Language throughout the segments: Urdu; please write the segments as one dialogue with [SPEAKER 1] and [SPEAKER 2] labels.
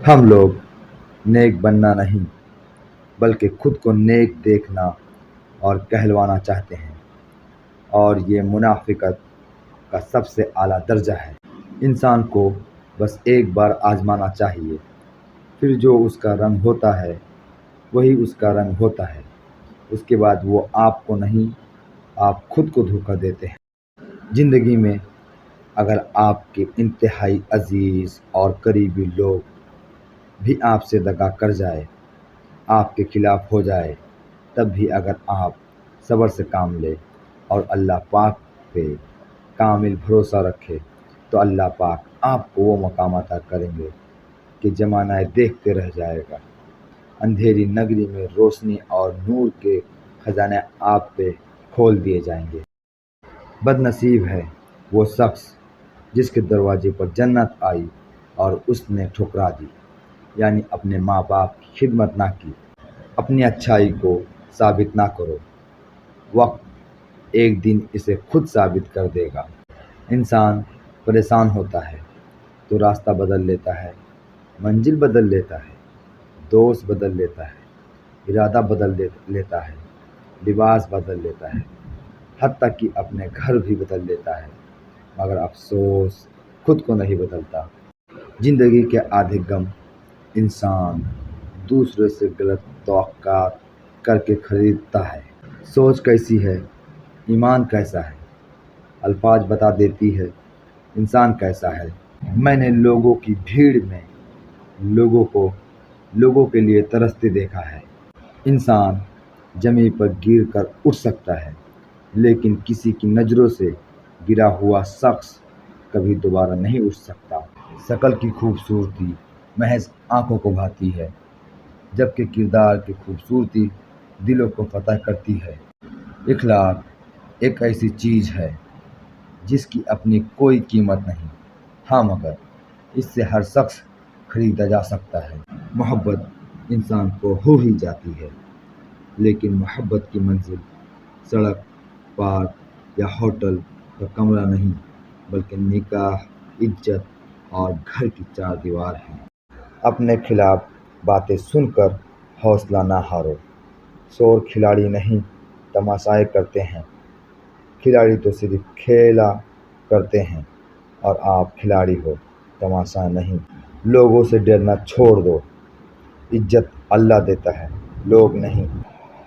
[SPEAKER 1] ہم لوگ نیک بننا نہیں بلکہ خود کو نیک دیکھنا اور کہلوانا چاہتے ہیں، اور یہ منافقت کا سب سے اعلیٰ درجہ ہے۔ انسان کو بس ایک بار آزمانا چاہیے، پھر جو اس کا رنگ ہوتا ہے وہی اس کا رنگ ہوتا ہے۔ اس کے بعد وہ آپ کو نہیں، آپ خود کو دھوکہ دیتے ہیں۔ زندگی میں اگر آپ کے انتہائی عزیز اور قریبی لوگ بھی آپ سے دگا کر جائے، آپ کے خلاف ہو جائے، تب بھی اگر آپ صبر سے کام لیں اور اللہ پاک پہ کامل بھروسہ رکھے تو اللہ پاک آپ کو وہ مقام عطا کریں گے کہ زمانہ دیکھتے رہ جائے گا۔ اندھیری نگری میں روشنی اور نور کے خزانے آپ پہ کھول دیے جائیں گے۔ بد نصیب ہے وہ شخص جس کے دروازے پر جنت آئی اور اس نے ٹھکرا دی، یعنی اپنے ماں باپ کی خدمت نہ کی۔ اپنی اچھائی کو ثابت نہ کرو، وقت ایک دن اسے خود ثابت کر دے گا۔ انسان پریشان ہوتا ہے تو راستہ بدل لیتا ہے، منزل بدل لیتا ہے، دوست بدل لیتا ہے، ارادہ بدل لیتا ہے، لباس بدل لیتا ہے، حتیٰ کہ اپنے گھر بھی بدل لیتا ہے، مگر افسوس خود کو نہیں بدلتا۔ زندگی کے آدھے غم انسان دوسرے سے غلط توقعات کر کے خریدتا ہے۔ سوچ کیسی ہے، ایمان کیسا ہے، الفاظ بتا دیتی ہے انسان کیسا ہے۔ میں نے لوگوں کی بھیڑ میں لوگوں کے لیے ترستے دیکھا ہے۔ انسان زمین پر گر کر اٹھ سکتا ہے، لیکن کسی کی نظروں سے گرا ہوا شخص کبھی دوبارہ نہیں اٹھ سکتا۔ شکل کی خوبصورتی محض آنکھوں کو بھاتی ہے، جبکہ کردار کی خوبصورتی دلوں کو فتح کرتی ہے۔ اخلاق ایک ایسی چیز ہے جس کی اپنی کوئی قیمت نہیں، ہاں مگر اس سے ہر شخص خریدا جا سکتا ہے۔ محبت انسان کو ہو ہی جاتی ہے، لیکن محبت کی منزل سڑک، پارک یا ہوٹل کا کمرہ نہیں، بلکہ نکاح، عزت اور گھر کی چار دیوار ہے۔ اپنے خلاف باتیں سن کر حوصلہ نہ ہارو۔ شور کھلاڑی نہیں، تماشائیں کرتے ہیں۔ کھلاڑی تو صرف کھیلا کرتے ہیں اور آپ کھلاڑی ہو، تماشا نہیں۔ لوگوں سے ڈرنا چھوڑ دو، عزت اللہ دیتا ہے، لوگ نہیں۔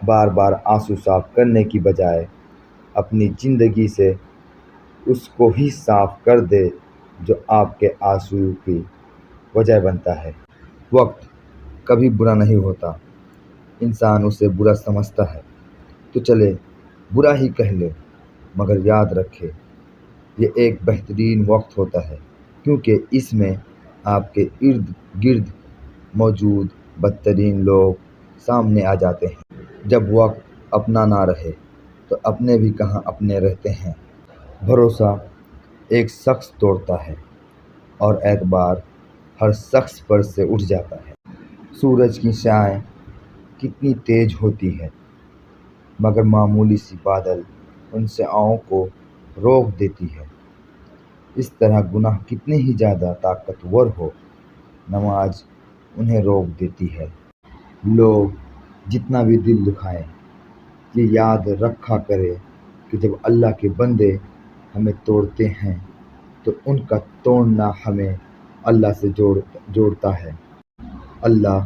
[SPEAKER 1] بار بار آنسو صاف کرنے کی بجائے اپنی زندگی سے اس کو ہی صاف کر دے جو آپ کے آنسو کی وجہ بنتا ہے۔ وقت کبھی برا نہیں ہوتا، انسان اسے برا سمجھتا ہے تو چلے برا ہی کہہ لے، مگر یاد رکھے یہ ایک بہترین وقت ہوتا ہے، کیونکہ اس میں آپ کے ارد گرد موجود بدترین لوگ سامنے آ جاتے ہیں۔ جب وقت اپنا نہ رہے تو اپنے بھی کہاں اپنے رہتے ہیں۔ بھروسہ ایک شخص توڑتا ہے اور اعتبار ہر شخص پر سے اٹھ جاتا ہے۔ سورج کی شعاع کتنی تیز ہوتی ہے، مگر معمولی سی بادل ان شعاعوں کو روک دیتی ہے۔ اس طرح گناہ کتنے ہی زیادہ طاقتور ہو، نماز انہیں روک دیتی ہے۔ لوگ جتنا بھی دل دکھائیں، یہ یاد رکھا کرے کہ جب اللہ کے بندے ہمیں توڑتے ہیں تو ان کا توڑنا ہمیں اللہ سے جوڑتا ہے۔ اللہ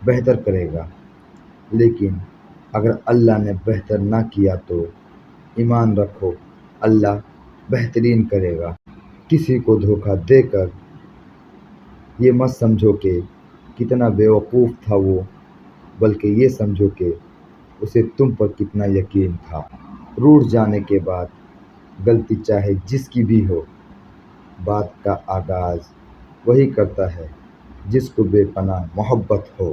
[SPEAKER 1] بہتر کرے گا، لیکن اگر اللہ نے بہتر نہ کیا تو ایمان رکھو اللہ بہترین کرے گا۔ کسی کو دھوکہ دے کر یہ مت سمجھو کہ کتنا بیوقوف تھا وہ، بلکہ یہ سمجھو کہ اسے تم پر کتنا یقین تھا۔ روٹھ جانے کے بعد غلطی چاہے جس کی بھی ہو، بات کا آغاز وہی کرتا ہے جس کو بے پناہ محبت ہو۔